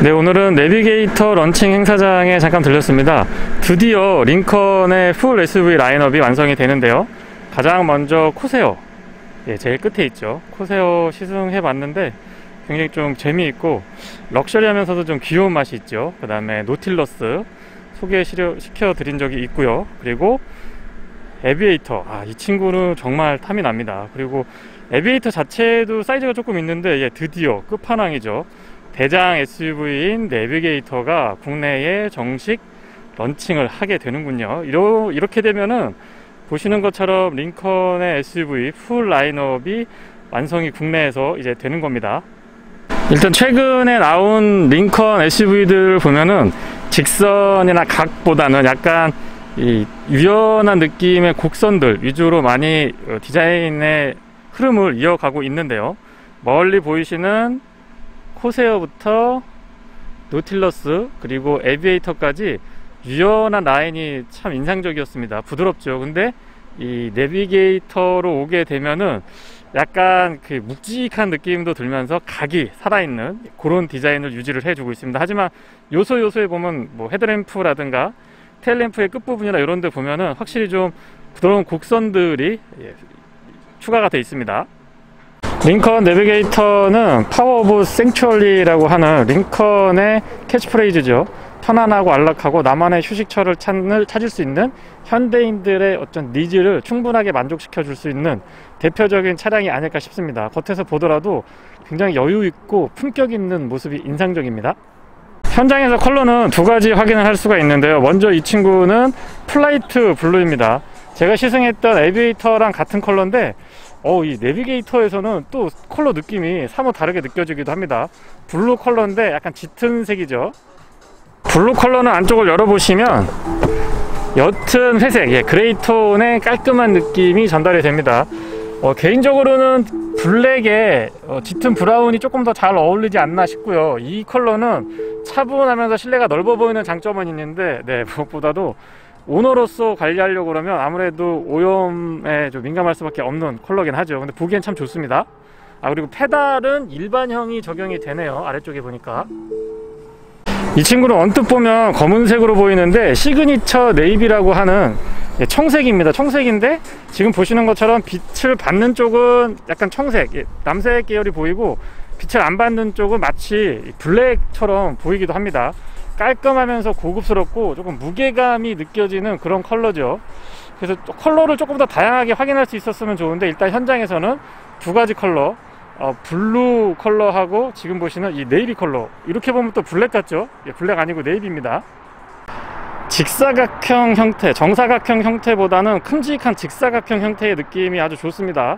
네, 오늘은 내비게이터 런칭 행사장에 잠깐 들렸습니다. 드디어 링컨의 풀 SUV 라인업이 완성이 되는데요. 가장 먼저 코세어, 제일 끝에 있죠. 코세어 시승해 봤는데 굉장히 좀 재미있고 럭셔리하면서도 좀 귀여운 맛이 있죠. 그 다음에 노틸러스 소개시켜 드린 적이 있고요. 그리고 에비에이터, 이 친구는 정말 탐이 납니다. 그리고 에비에이터 자체도 사이즈가 조금 있는데 드디어 끝판왕이죠. 대장 SUV인 내비게이터가 국내에 정식 런칭을 하게 되는군요. 이렇게 되면은 보시는 것처럼 링컨의 SUV 풀 라인업이 완성이 국내에서 이제 되는 겁니다. 일단 최근에 나온 링컨 SUV들 보면은 직선이나 각보다는 약간 이 유연한 느낌의 곡선들 위주로 많이 디자인의 흐름을 이어가고 있는데요. 멀리 보이시는 코세어부터 노틸러스 그리고 에비에이터까지 유연한 라인이 참 인상적이었습니다. 부드럽죠. 근데 이 내비게이터로 오게 되면은 약간 그 묵직한 느낌도 들면서 각이 살아있는 그런 디자인을 유지를 해주고 있습니다. 하지만 요소에 보면 뭐 헤드램프라든가 테일램프의 끝부분이나 이런 데 보면은 확실히 좀 부드러운 곡선들이 추가가 되어 있습니다. 링컨 내비게이터는 파워 오브 생츄얼리라고 하는 링컨의 캐치프레이즈죠. 편안하고 안락하고 나만의 휴식처를 찾을 수 있는 현대인들의 어떤 니즈를 충분하게 만족시켜 줄 수 있는 대표적인 차량이 아닐까 싶습니다. 겉에서 보더라도 굉장히 여유 있고 품격 있는 모습이 인상적입니다. 현장에서 컬러는 두 가지 확인을 할 수가 있는데요. 먼저 이 친구는 플라이트 블루입니다. 제가 시승했던 에비에이터랑 같은 컬러인데 이 내비게이터에서는 또 컬러 느낌이 사뭇 다르게 느껴지기도 합니다. 블루 컬러인데 약간 짙은 색이죠. 블루 컬러는 안쪽을 열어보시면 옅은 회색, 그레이톤의 깔끔한 느낌이 전달이 됩니다. 개인적으로는 블랙에 짙은 브라운이 조금 더 잘 어울리지 않나 싶고요. 이 컬러는 차분하면서 실내가 넓어 보이는 장점은 있는데 무엇보다도 오너로서 관리하려고 그러면 아무래도 오염에 좀 민감할 수밖에 없는 컬러긴 하죠. 근데 보기엔 참 좋습니다. 그리고 페달은 일반형이 적용이 되네요. 아래쪽에 보니까 이 친구는 언뜻 보면 검은색으로 보이는데 시그니처 네이비라고 하는 청색입니다. 청색인데 지금 보시는 것처럼 빛을 받는 쪽은 약간 청색, 남색 계열이 보이고 빛을 안 받는 쪽은 마치 블랙처럼 보이기도 합니다. 깔끔하면서 고급스럽고 조금 무게감이 느껴지는 그런 컬러죠. 그래서 컬러를 조금 더 다양하게 확인할 수 있었으면 좋은데 일단 현장에서는 두 가지 컬러, 블루 컬러하고 지금 보시는 이 네이비 컬러, 이렇게 보면 또 블랙 같죠? 블랙 아니고 네이비입니다. 직사각형 형태, 정사각형 형태보다는 큼직한 직사각형 형태의 느낌이 아주 좋습니다.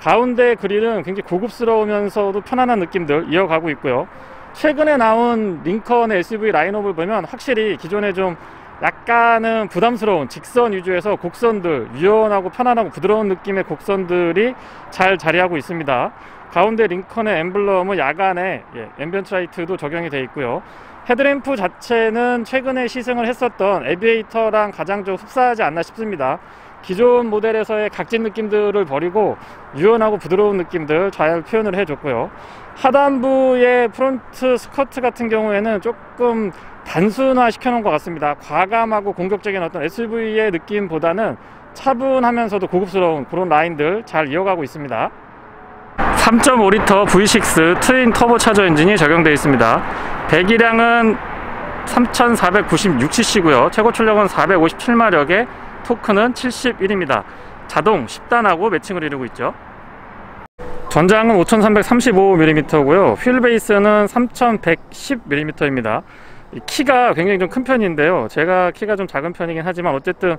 가운데 그릴은 굉장히 고급스러우면서도 편안한 느낌들 이어가고 있고요. 최근에 나온 링컨의 SUV 라인업을 보면 확실히 기존에 좀 약간은 부담스러운 직선 위주에서 곡선들, 유연하고 편안하고 부드러운 느낌의 곡선들이 잘 자리하고 있습니다. 가운데 링컨의 엠블럼은 야간에 앰비언트 라이트도 적용이 되어 있고요. 헤드램프 자체는 최근에 시승을 했었던 에비에이터랑 가장 좀 흡사하지 않나 싶습니다. 기존 모델에서의 각진 느낌들을 버리고 유연하고 부드러운 느낌들 잘 표현을 해줬고요. 하단부의 프론트 스커트 같은 경우에는 조금 단순화 시켜놓은 것 같습니다. 과감하고 공격적인 어떤 SUV의 느낌보다는 차분하면서도 고급스러운 그런 라인들 잘 이어가고 있습니다. 3.5L V6 트윈 터보 차저 엔진이 적용되어 있습니다. 배기량은 3496cc고요. 최고 출력은 457마력에 토크는 71입니다. 자동 10단하고 매칭을 이루고 있죠. 전장은 5335mm고요. 휠 베이스는 3110mm입니다. 키가 굉장히 좀 큰 편인데요. 제가 키가 좀 작은 편이긴 하지만 어쨌든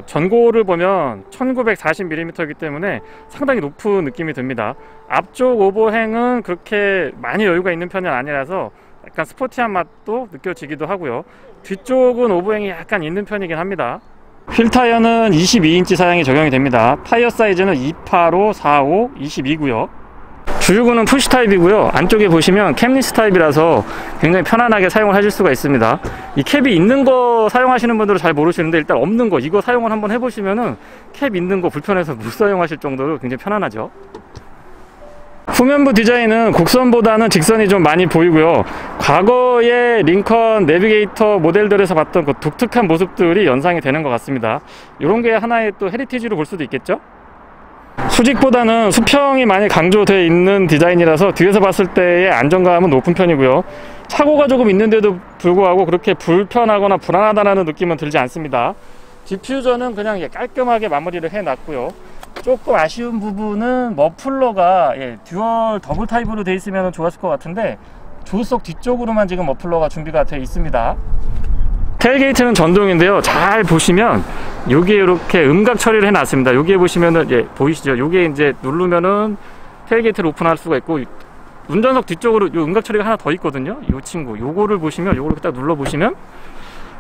전고를 보면 1940mm이기 때문에 상당히 높은 느낌이 듭니다. 앞쪽 오버행은 그렇게 많이 여유가 있는 편은 아니라서 약간 스포티한 맛도 느껴지기도 하고요. 뒤쪽은 오버행이 약간 있는 편이긴 합니다. 휠 타이어는 22인치 사양이 적용이 됩니다. 타이어 사이즈는 285, 45, 22고요. 주유구는 푸시 타입이고요. 안쪽에 보시면 캠리스 타입이라서 굉장히 편안하게 사용을 하실 수가 있습니다. 이 캡이 있는 거 사용하시는 분들은 잘 모르시는데 일단 없는 거 이거 사용을 한번 해보시면은 캡 있는 거 불편해서 못 사용하실 정도로 굉장히 편안하죠. 후면부 디자인은 곡선보다는 직선이 좀 많이 보이고요. 과거의 링컨 내비게이터 모델들에서 봤던 그 독특한 모습들이 연상이 되는 것 같습니다. 이런 게 하나의 또 헤리티지로 볼 수도 있겠죠. 수직보다는 수평이 많이 강조되어 있는 디자인이라서 뒤에서 봤을 때의 안정감은 높은 편이고요. 차고가 조금 있는데도 불구하고 그렇게 불편하거나 불안하다는 느낌은 들지 않습니다. 디퓨저는 그냥 깔끔하게 마무리를 해놨고요. 조금 아쉬운 부분은 머플러가 듀얼 더블 타입으로 되어 있으면 좋았을 것 같은데 조수석 뒤쪽으로만 지금 머플러가 준비가 되어 있습니다. 테일게이트는 전동인데요. 잘 보시면 여기에 이렇게 음각 처리를 해놨습니다. 여기에 보시면은 보이시죠? 여기에 이제 누르면은 테일게이트를 오픈할 수가 있고, 운전석 뒤쪽으로 요 음각 처리가 하나 더 있거든요. 이 친구, 요거를 보시면, 요거를 딱 눌러 보시면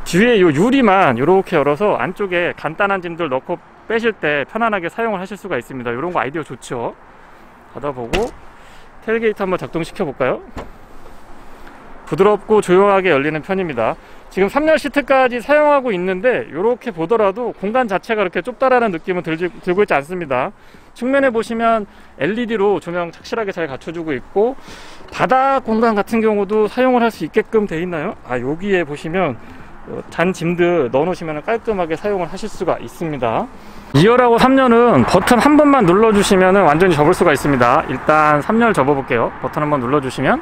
뒤에 요 유리만 이렇게 열어서 안쪽에 간단한 짐들 넣고 빼실 때 편안하게 사용을 하실 수가 있습니다. 이런 거 아이디어 좋죠. 닫아보고 테일게이트 한번 작동시켜 볼까요? 부드럽고 조용하게 열리는 편입니다. 지금 3열 시트까지 사용하고 있는데 이렇게 보더라도 공간 자체가 그렇게 좁다라는 느낌은 들고 있지 않습니다. 측면에 보시면 LED로 조명 착실하게 잘 갖춰주고 있고, 바닥 공간 같은 경우도 사용을 할 수 있게끔 돼 있나요? 여기에 보시면 잔 짐들 넣어 놓으시면 깔끔하게 사용을 하실 수가 있습니다. 2열하고 3열은 버튼 한 번만 눌러 주시면 완전히 접을 수가 있습니다. 일단 3열 접어 볼게요. 버튼 한번 눌러 주시면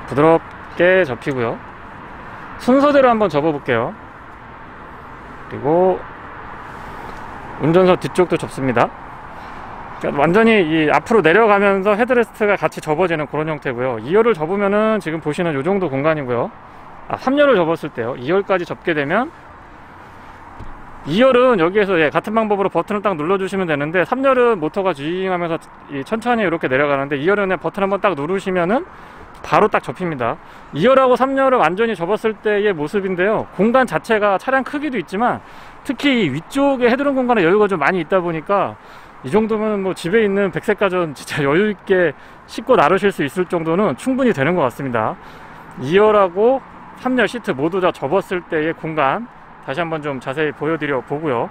부드럽게 접히고요. 순서대로 한번 접어 볼게요. 그리고 운전석 뒤쪽도 접습니다. 그러니까 완전히 이 앞으로 내려가면서 헤드레스트가 같이 접어지는 그런 형태고요. 2열을 접으면은 지금 보시는 이 정도 공간이고요. 3열을 접었을 때요, 2열까지 접게 되면 2열은 여기에서 같은 방법으로 버튼을 딱 눌러주시면 되는데, 3열은 모터가 주행하면서 천천히 이렇게 내려가는데 2열은 그냥 버튼 한번 딱 누르시면은 바로 딱 접힙니다. 2열하고 3열을 완전히 접었을 때의 모습인데요, 공간 자체가 차량 크기도 있지만 특히 위쪽에 헤드룸 공간에 여유가 좀 많이 있다 보니까 이 정도면 뭐 집에 있는 백색가전 진짜 여유있게 싣고 나르실 수 있을 정도는 충분히 되는 것 같습니다. 2열하고 3열 시트 모두 다 접었을 때의 공간 다시 한번 좀 자세히 보여드려 보고요.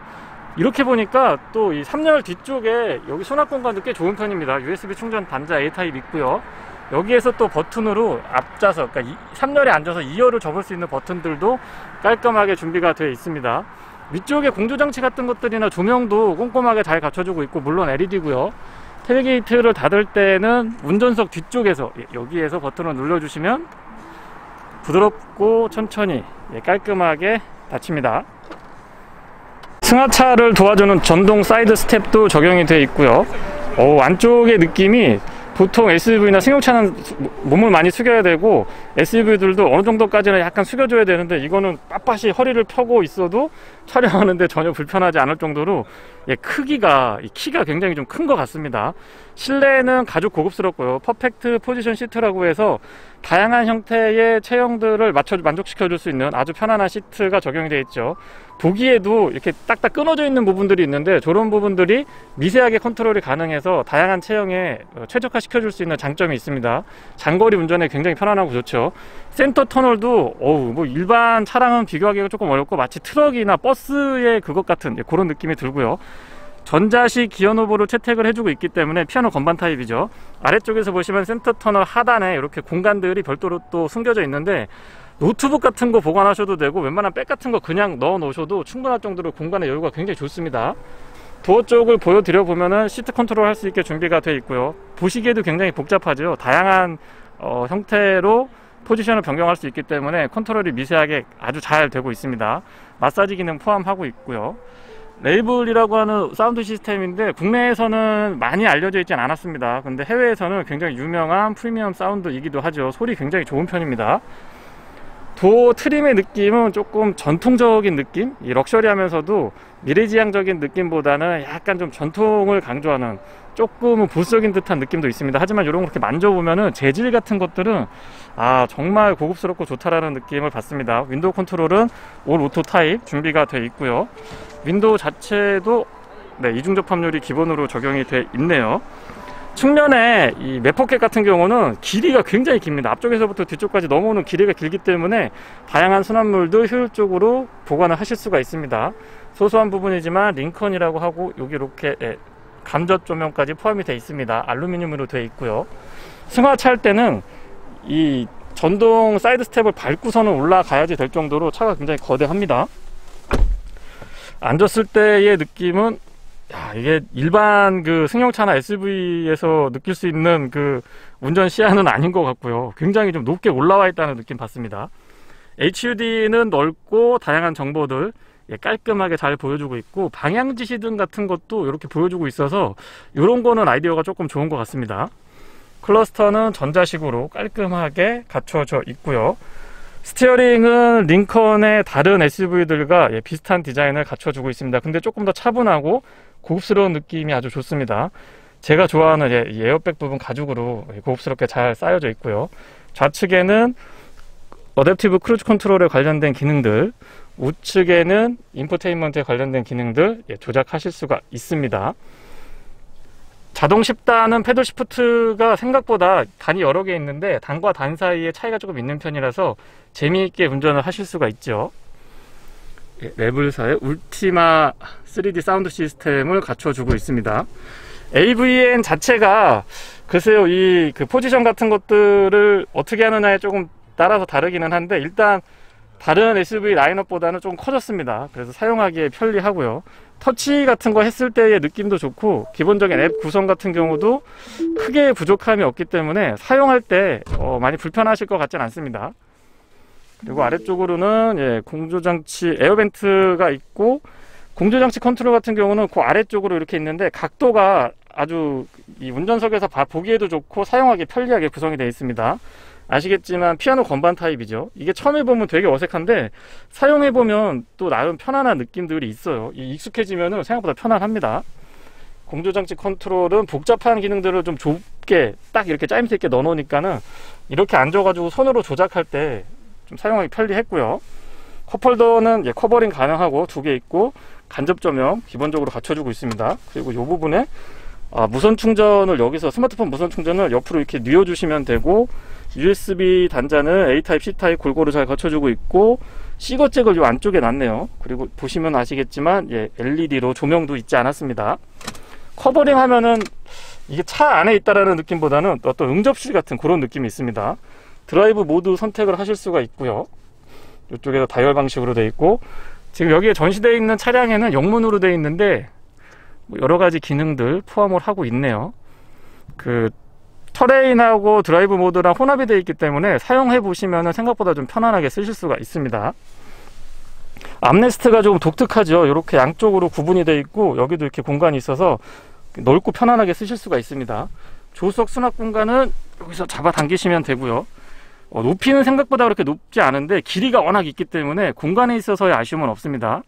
이렇게 보니까 또 이 3열 뒤쪽에 여기 수납 공간도 꽤 좋은 편입니다. USB 충전 단자 A타입 있고요. 여기에서 또 버튼으로 앞좌석, 그러니까 3열에 앉아서 2열을 접을 수 있는 버튼들도 깔끔하게 준비가 되어 있습니다. 위쪽에 공조장치 같은 것들이나 조명도 꼼꼼하게 잘 갖춰주고 있고, 물론 LED고요. 테일게이트를 닫을 때는 운전석 뒤쪽에서 여기에서 버튼을 눌러주시면 부드럽고 천천히 깔끔하게 닫힙니다. 승하차를 도와주는 전동 사이드 스텝도 적용이 되어 있고요. 안쪽의 느낌이 보통 SUV나 승용차는 몸을 많이 숙여야 되고 SUV들도 어느 정도까지는 약간 숙여줘야 되는데, 이거는 빳빳이 허리를 펴고 있어도 촬영하는데 전혀 불편하지 않을 정도로 크기가, 키가 굉장히 좀 큰 것 같습니다. 실내는 가죽 고급스럽고요. 퍼펙트 포지션 시트라고 해서 다양한 형태의 체형들을 만족시켜 줄 수 있는 아주 편안한 시트가 적용이 되어 있죠. 보기에도 이렇게 딱딱 끊어져 있는 부분들이 있는데, 저런 부분들이 미세하게 컨트롤이 가능해서 다양한 체형에 최적화시켜 줄 수 있는 장점이 있습니다. 장거리 운전에 굉장히 편안하고 좋죠. 센터 터널도 뭐 일반 차량은 비교하기가 조금 어렵고 마치 트럭이나 버스의 그것 같은 그런 느낌이 들고요. 전자식 기어 노브를 채택을 해주고 있기 때문에 피아노 건반 타입이죠. 아래쪽에서 보시면 센터 터널 하단에 이렇게 공간들이 별도로 또 숨겨져 있는데, 노트북 같은 거 보관하셔도 되고 웬만한 백 같은 거 그냥 넣어 놓으셔도 충분할 정도로 공간의 여유가 굉장히 좋습니다. 도어 쪽을 보여드려 보면은 시트 컨트롤 할 수 있게 준비가 되어 있고요. 보시기에도 굉장히 복잡하죠. 다양한 형태로 포지션을 변경할 수 있기 때문에 컨트롤이 미세하게 아주 잘 되고 있습니다. 마사지 기능 포함하고 있고요. 레이블이라고 하는 사운드 시스템인데 국내에서는 많이 알려져 있진 않았습니다. 근데 해외에서는 굉장히 유명한 프리미엄 사운드이기도 하죠. 소리 굉장히 좋은 편입니다. 도어 트림의 느낌은 조금 전통적인 느낌? 럭셔리하면서도 미래지향적인 느낌보다는 약간 좀 전통을 강조하는 조금은 보수적인 듯한 느낌도 있습니다. 하지만 이런 거 이렇게 만져보면은 재질 같은 것들은 정말 고급스럽고 좋다라는 느낌을 받습니다. 윈도우 컨트롤은 올 오토 타입 준비가 되어 있고요. 윈도우 자체도 이중 접합률이 기본으로 적용이 되어 있네요. 측면에 이 맵포켓 같은 경우는 길이가 굉장히 깁니다. 앞쪽에서부터 뒤쪽까지 넘어오는 길이가 길기 때문에 다양한 수납물도 효율적으로 보관을 하실 수가 있습니다. 소소한 부분이지만 링컨이라고 하고 여기 이렇게 간접 조명까지 포함이 되어 있습니다. 알루미늄으로 되어 있고요. 승하차할 때는 이 전동 사이드 스텝을 밟고서는 올라가야지 될 정도로 차가 굉장히 거대합니다. 앉았을 때의 느낌은 이게 일반 그 승용차나 SUV에서 느낄 수 있는 그 운전 시야는 아닌 것 같고요. 굉장히 좀 높게 올라와 있다는 느낌 받습니다. HUD는 넓고 다양한 정보들 깔끔하게 잘 보여주고 있고, 방향 지시등 같은 것도 이렇게 보여주고 있어서 이런 거는 아이디어가 조금 좋은 것 같습니다. 클러스터는 전자식으로 깔끔하게 갖춰져 있고요. 스티어링은 링컨의 다른 SUV들과 비슷한 디자인을 갖춰주고 있습니다. 근데 조금 더 차분하고 고급스러운 느낌이 아주 좋습니다. 제가 좋아하는 에어백 부분 가죽으로 고급스럽게 잘 쌓여져 있고요. 좌측에는 어댑티브 크루즈 컨트롤에 관련된 기능들, 우측에는 인포테인먼트에 관련된 기능들 조작하실 수가 있습니다. 자동 10단은 패들 시프트가 생각보다 단이 여러 개 있는데 단과 단 사이에 차이가 조금 있는 편이라서 재미있게 운전을 하실 수가 있죠. 레블사의 울티마 3D 사운드 시스템을 갖춰주고 있습니다. AVN 자체가 글쎄요, 이 그 포지션 같은 것들을 어떻게 하느냐에 조금 따라서 다르기는 한데, 일단 다른 SUV 라인업보다는 좀 커졌습니다. 그래서 사용하기에 편리하고요. 터치 같은 거 했을 때의 느낌도 좋고, 기본적인 앱 구성 같은 경우도 크게 부족함이 없기 때문에 사용할 때 많이 불편하실 것 같진 않습니다. 그리고 아래쪽으로는 공조장치 에어벤트가 있고, 공조장치 컨트롤 같은 경우는 그 아래쪽으로 이렇게 있는데 각도가 아주 이 운전석에서 보기에도 좋고 사용하기 편리하게 구성이 되어 있습니다. 아시겠지만 피아노 건반 타입이죠. 이게 처음 해보면 되게 어색한데 사용해보면 또 나름 편안한 느낌들이 있어요. 익숙해지면 생각보다 편안합니다. 공조장치 컨트롤은 복잡한 기능들을 좀 좁게 딱 이렇게 짜임새 있게 넣어 놓으니까는 이렇게 앉아가지고 손으로 조작할 때 좀 사용하기 편리했고요. 컵홀더는 커버링 가능하고 2개 있고, 간접 조명 기본적으로 갖춰주고 있습니다. 그리고 이 부분에 무선 충전을, 여기서 스마트폰 무선 충전을 옆으로 이렇게 뉘어주시면 되고, USB 단자는 A타입, C타입 골고루 잘 갖춰주고 있고, C거잭을 이 안쪽에 놨네요. 그리고 보시면 아시겠지만 LED로 조명도 있지 않았습니다. 커버링 하면은 이게 차 안에 있다라는 느낌보다는 어떤 응접실 같은 그런 느낌이 있습니다. 드라이브 모드 선택을 하실 수가 있고요. 이쪽에도 다이얼 방식으로 되어 있고, 지금 여기에 전시되어 있는 차량에는 영문으로 되어 있는데 여러 가지 기능들 포함을 하고 있네요. 그 터레인하고 드라이브 모드랑 혼합이 되어 있기 때문에 사용해 보시면 생각보다 좀 편안하게 쓰실 수가 있습니다. 암레스트가 조금 독특하죠. 이렇게 양쪽으로 구분이 되어 있고, 여기도 이렇게 공간이 있어서 넓고 편안하게 쓰실 수가 있습니다. 조수석 수납 공간은 여기서 잡아당기시면 되고요. 높이는 생각보다 그렇게 높지 않은데 길이가 워낙 있기 때문에 공간에 있어서의 아쉬움은 없습니다.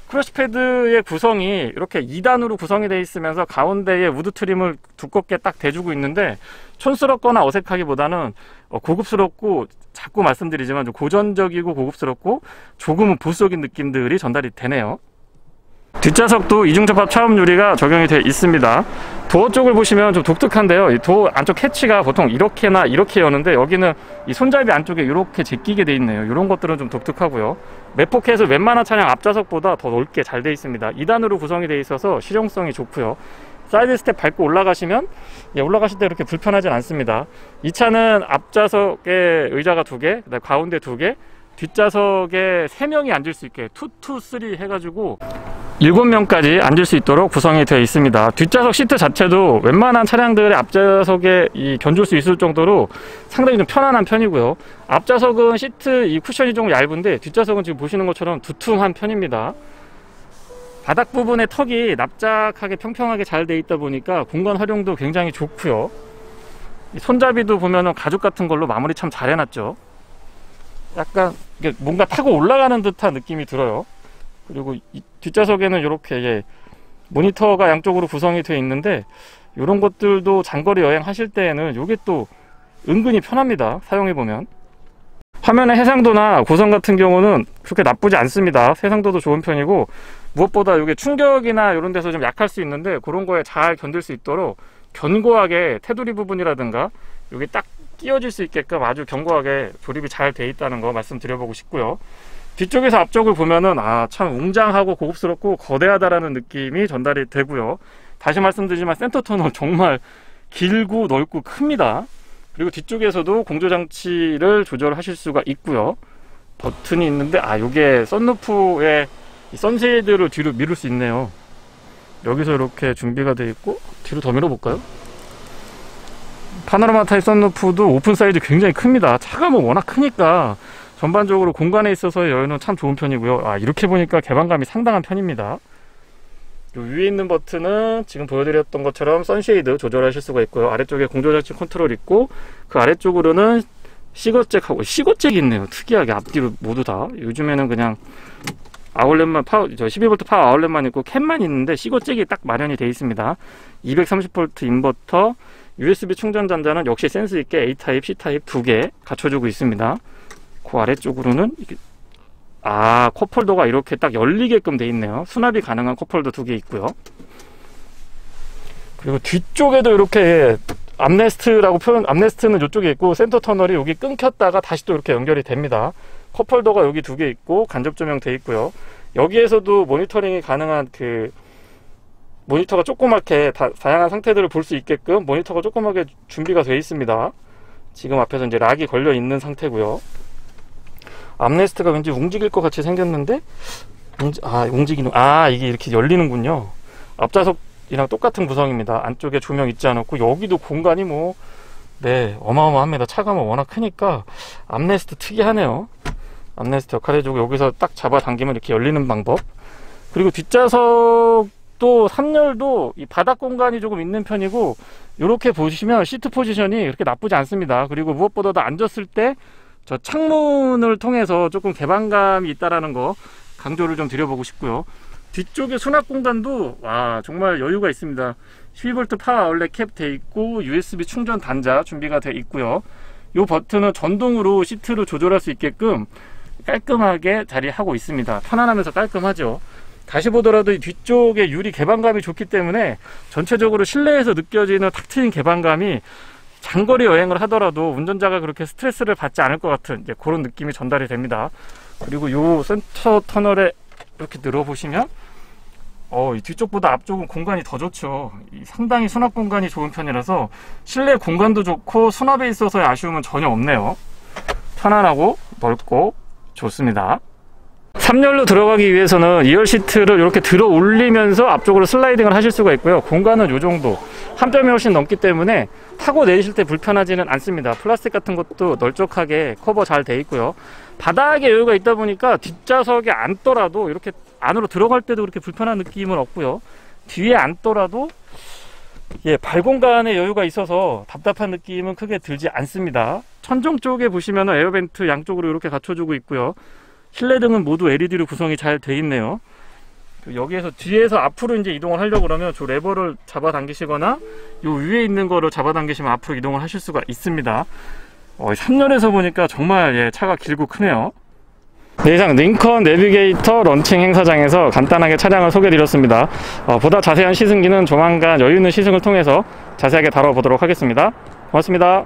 크러쉬 패드의 구성이 이렇게 2단으로 구성이 되어 있으면서 가운데에 우드 트림을 두껍게 딱 대주고 있는데, 촌스럽거나 어색하기보다는 고급스럽고, 자꾸 말씀드리지만 좀 고전적이고 고급스럽고 조금은 보수적인 느낌들이 전달이 되네요. 뒷좌석도 이중접합 차음 유리가 적용이 되어 있습니다. 도어 쪽을 보시면 좀 독특한데요. 이 도어 안쪽 캐치가 보통 이렇게나 이렇게 여는데 여기는 이 손잡이 안쪽에 이렇게 제끼게 되어 있네요. 이런 것들은 좀 독특하고요. 맵포켓은 웬만한 차량 앞좌석보다 더 넓게 잘 되어 있습니다. 2단으로 구성이 되어 있어서 실용성이 좋고요. 사이드 스텝 밟고 올라가시면 올라가실 때 이렇게 불편하진 않습니다. 이 차는 앞좌석에 의자가 2개, 그다음에 가운데 2개, 뒷좌석에 3명이 앉을 수 있게 2-2-3 해가지고 7명까지 앉을 수 있도록 구성이 되어 있습니다. 뒷좌석 시트 자체도 웬만한 차량들의 앞좌석에 견줄 수 있을 정도로 상당히 좀 편안한 편이고요. 앞좌석은 시트 이 쿠션이 좀 얇은데 뒷좌석은 지금 보시는 것처럼 두툼한 편입니다. 바닥 부분에 턱이 납작하게 평평하게 잘 되어 있다 보니까 공간 활용도 굉장히 좋고요. 손잡이도 보면은 가죽 같은 걸로 마무리 참 잘 해놨죠. 약간 이게 뭔가 타고 올라가는 듯한 느낌이 들어요. 그리고 이 뒷좌석에는 이렇게 모니터가 양쪽으로 구성이 되어 있는데, 이런 것들도 장거리 여행 하실 때에는 이게 또 은근히 편합니다. 사용해보면 화면의 해상도나 고성 같은 경우는 그렇게 나쁘지 않습니다. 해상도도 좋은 편이고, 무엇보다 이게 충격이나 이런 데서 좀 약할 수 있는데 그런 거에 잘 견딜 수 있도록 견고하게 테두리 부분이라든가 여기 딱 끼워질 수 있게끔 아주 견고하게 조립이 잘 되어 있다는 거 말씀드려보고 싶고요. 뒤쪽에서 앞쪽을 보면은 참 웅장하고 고급스럽고 거대하다라는 느낌이 전달이 되고요. 다시 말씀드리지만 센터 터널 정말 길고 넓고 큽니다. 그리고 뒤쪽에서도 공조장치를 조절하실 수가 있고요. 버튼이 있는데 요게 썬루프에 선쉐이드를 뒤로 미룰 수 있네요. 여기서 이렇게 준비가 되어 있고, 뒤로 더 밀어볼까요? 파노라마 타입 썬루프도 오픈 사이즈 굉장히 큽니다. 차가 뭐 워낙 크니까 전반적으로 공간에 있어서의 여유는 참 좋은 편이고요. 이렇게 보니까 개방감이 상당한 편입니다. 요 위에 있는 버튼은 지금 보여드렸던 것처럼 선쉐이드 조절하실 수가 있고요. 아래쪽에 공조장치 컨트롤 있고, 그 아래쪽으로는 시거잭하고, 시거잭이 있네요. 특이하게 앞뒤로 모두 다. 요즘에는 그냥 아울렛만 12V 파워 아울렛만 있고 캔만 있는데 시거잭이 딱 마련이 되어 있습니다. 230V 인버터, USB 충전 단자는 역시 센스 있게 A타입, C타입 두 개 갖춰주고 있습니다. 그 아래쪽으로는 컵홀더가 이렇게 딱 열리게끔 되어 있네요. 수납이 가능한 컵홀더 두 개 있고요. 그리고 뒤쪽에도 이렇게 암레스트는 이쪽에 있고, 센터 터널이 여기 끊겼다가 다시 또 이렇게 연결이 됩니다. 컵홀더가 여기 두 개 있고, 간접 조명 되어 있고요. 여기에서도 모니터링이 가능한 모니터가 조그맣게 다양한 상태들을 볼 수 있게끔 모니터가 조그맣게 준비가 되어 있습니다. 지금 앞에서 이제 락이 걸려 있는 상태고요. 암레스트가 왠지 움직일 것 같이 생겼는데, 이게 이렇게 열리는군요. 앞좌석이랑 똑같은 구성입니다. 안쪽에 조명 있지 않았고, 여기도 공간이 어마어마합니다. 차가 워낙 크니까 암레스트 특이하네요. 암레스트 역할 해주고, 여기서 딱 잡아당기면 이렇게 열리는 방법. 그리고 뒷좌석도 3열도 이 바닥 공간이 조금 있는 편이고, 이렇게 보시면 시트 포지션이 그렇게 나쁘지 않습니다. 그리고 무엇보다도 앉았을 때 저 창문을 통해서 조금 개방감이 있다라는 거 강조를 좀 드려보고 싶고요. 뒤쪽에 수납 공간도 정말 여유가 있습니다. 12V 파워 아울렛 캡 돼 있고, USB 충전 단자 준비가 돼 있고요. 이 버튼은 전동으로 시트를 조절할 수 있게끔 깔끔하게 자리하고 있습니다. 편안하면서 깔끔하죠. 다시 보더라도 이 뒤쪽에 유리 개방감이 좋기 때문에 전체적으로 실내에서 느껴지는 탁 트인 개방감이 장거리 여행을 하더라도 운전자가 그렇게 스트레스를 받지 않을 것 같은 그런 느낌이 전달이 됩니다. 그리고 이 센터 터널에 이렇게 늘어보시면 이 뒤쪽보다 앞쪽은 공간이 더 좋죠. 상당히 수납 공간이 좋은 편이라서 실내 공간도 좋고 수납에 있어서의 아쉬움은 전혀 없네요. 편안하고 넓고 좋습니다. 3열로 들어가기 위해서는 2열 시트를 이렇게 들어 올리면서 앞쪽으로 슬라이딩을 하실 수가 있고요. 공간은 이 정도, 한 뼘이 훨씬 넘기 때문에 타고 내리실 때 불편하지는 않습니다. 플라스틱 같은 것도 널쩍하게 커버 잘 돼 있고요. 바닥에 여유가 있다 보니까 뒷좌석에 앉더라도 이렇게 안으로 들어갈 때도 그렇게 불편한 느낌은 없고요. 뒤에 앉더라도 발 공간에 여유가 있어서 답답한 느낌은 크게 들지 않습니다. 천정 쪽에 보시면 에어벤트 양쪽으로 이렇게 갖춰주고 있고요. 실내등은 모두 LED로 구성이 잘 돼 있네요. 여기에서 뒤에서 앞으로 이제 이동을 하려고 그러면 저 레버를 잡아 당기시거나 요 위에 있는 거를 잡아 당기시면 앞으로 이동을 하실 수가 있습니다. 3열에서 보니까 정말 차가 길고 크네요. 네, 이상 링컨 내비게이터 런칭 행사장에서 간단하게 차량을 소개해 드렸습니다. 보다 자세한 시승기는 조만간 여유 있는 시승을 통해서 자세하게 다뤄보도록 하겠습니다. 고맙습니다.